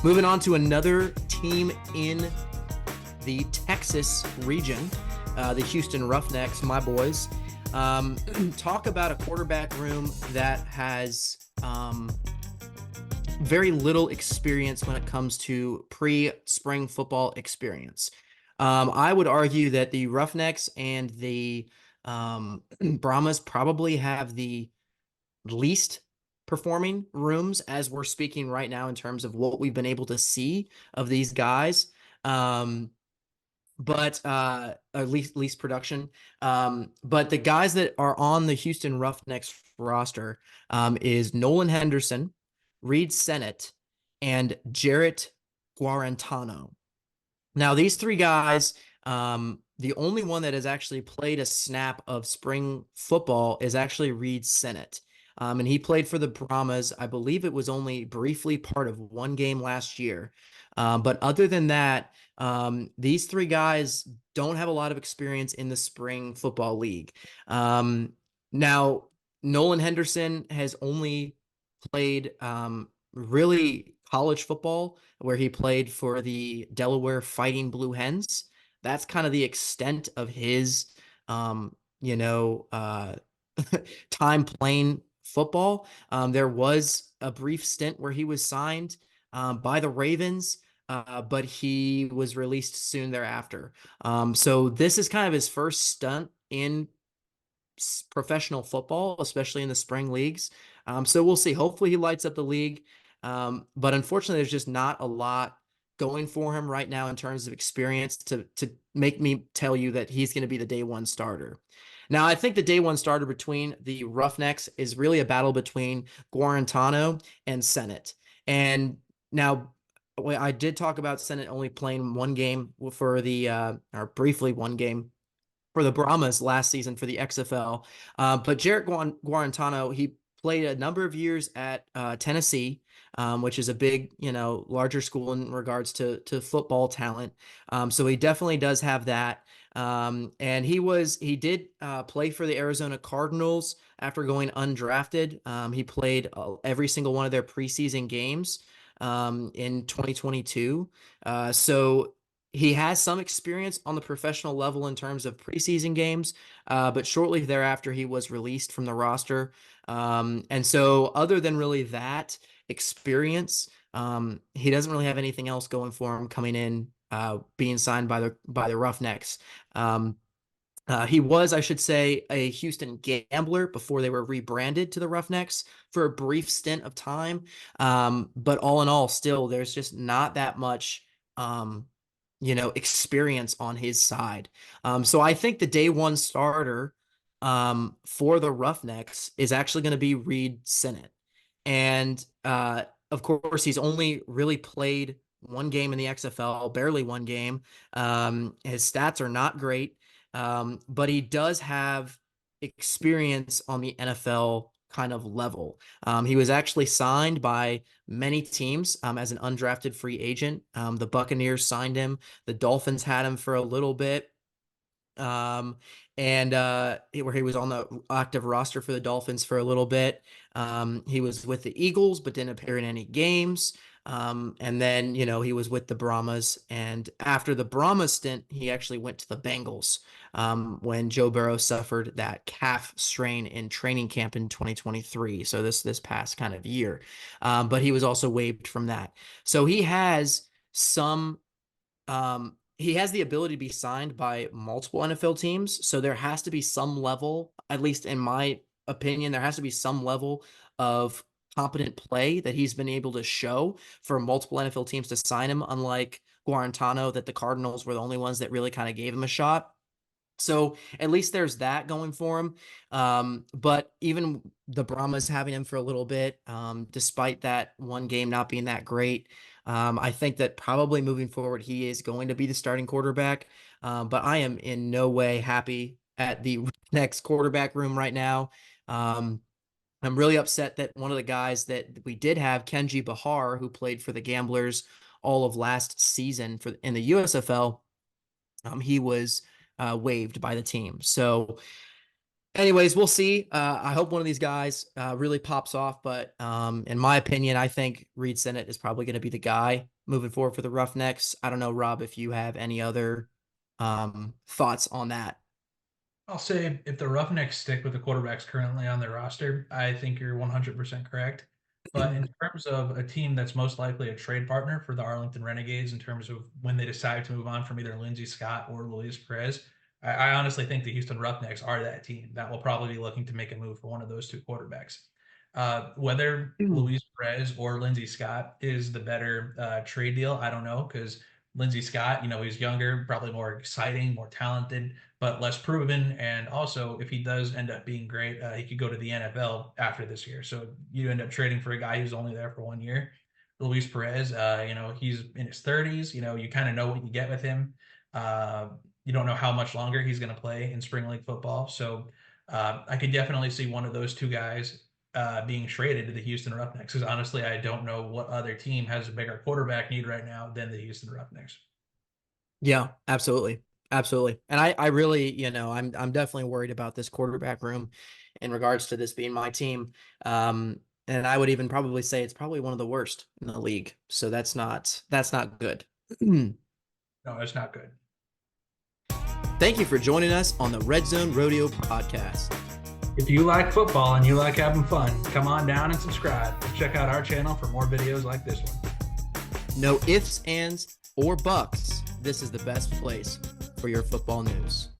Moving on to another team in the Texas region, the Houston Roughnecks, my boys. Talk about a quarterback room that has very little experience when it comes to pre-spring football experience. I would argue that the Roughnecks and the Brahmas probably have the least performing rooms as we're speaking right now in terms of what we've been able to see of these guys. But at least production. But the guys that are on the Houston Roughnecks roster is Nolan Henderson, Reed Sennett, and Jarrett Guarantano. Now, these three guys, the only one that has actually played a snap of spring football is actually Reed Sennett. And he played for the Brahmas. I believe it was only briefly part of one game last year. But other than that, these three guys don't have a lot of experience in the spring football league. Now, Nolan Henderson has only played really college football, where he played for the Delaware Fighting Blue Hens. That's kind of the extent of his, you know, time playing football. There was a brief stint where he was signed by the Ravens, but he was released soon thereafter. So this is kind of his first stunt in professional football, especially in the spring leagues. So we'll see. Hopefully he lights up the league. But unfortunately, there's just not a lot going for him right now in terms of experience to make me tell you that he's going to be the day one starter. Now, I think the day one starter between the Roughnecks is really a battle between Guarantano and Sennett. And now, I did talk about Sennett only playing one game for the, or briefly one game for the Brahmas last season for the XFL. But Jarrett Guarantano, he played a number of years at Tennessee, which is a big, larger school in regards to football talent. So he definitely does have that. And he did play for the Arizona Cardinals after going undrafted. He played every single one of their preseason games in 2022. So he has some experience on the professional level in terms of preseason games, but shortly thereafter, he was released from the roster. And so other than really that experience, he doesn't really have anything else going for him coming in, being signed by the Roughnecks. He was, I should say, a Houston Gambler before they were rebranded to the Roughnecks for a brief stint of time. But all in all, still, there's just not that much experience on his side. So I think the day one starter for the Roughnecks is actually going to be Reed Sennett. And of course, he's only really played one game in the XFL, barely one game. His stats are not great, but he does have experience on the NFL kind of level. He was actually signed by many teams as an undrafted free agent. The Buccaneers signed him. The Dolphins had him for a little bit. And where he was on the active roster for the Dolphins for a little bit. He was with the Eagles, but didn't appear in any games. And then, he was with the Brahmas. And after the Brahmas stint, he actually went to the Bengals when Joe Burrow suffered that calf strain in training camp in 2023. So this past kind of year. But he was also waived from that. So he has some he has the ability to be signed by multiple NFL teams. So there has to be some level, at least in my opinion, there has to be some level of competent play that he's been able to show for multiple NFL teams to sign him, unlike Guarantano, that the Cardinals were the only ones that really kind of gave him a shot. So at least there's that going for him. But even the Brahmas having him for a little bit, despite that one game not being that great, I think that probably moving forward, he is going to be the starting quarterback. But I am in no way happy at the next quarterback room right now. I'm really upset that one of the guys that we did have, Kenji Bahar, who played for the Gamblers all of last season in the USFL, he was waived by the team. So anyways, we'll see. I hope one of these guys really pops off. But in my opinion, I think Reed Sennett is probably going to be the guy moving forward for the Roughnecks. I don't know, Rob, if you have any other thoughts on that. I'll say if the Roughnecks stick with the quarterbacks currently on their roster, I think you're 100% correct. But in terms of a team that's most likely a trade partner for the Arlington Renegades, in terms of when they decide to move on from either Lindsey Scott or Luis Perez, I honestly think the Houston Roughnecks are that team that will probably be looking to make a move for one of those two quarterbacks. Whether Luis Perez or Lindsey Scott is the better trade deal, I don't know, because Lindsey Scott, he's younger, probably more exciting, more talented, but less proven. And also, if he does end up being great, he could go to the NFL after this year. So you end up trading for a guy who's only there for 1 year. Luis Perez, he's in his 30s. You kind of know what you get with him. You don't know how much longer he's going to play in spring league football. So I could definitely see one of those two guys being traded to the Houston Roughnecks. Because honestly, I don't know what other team has a bigger quarterback need right now than the Houston Roughnecks. Yeah, absolutely. Absolutely. And I really, I'm definitely worried about this quarterback room in regards to this being my team. And I would even probably say it's probably one of the worst in the league. So that's not good. No, it's not good. Thank you for joining us on the Redzone Rodeo podcast. If you like football and you like having fun, come on down and subscribe and check out our channel for more videos like this one. No ifs, ands, or buts. This is the best place for your football news.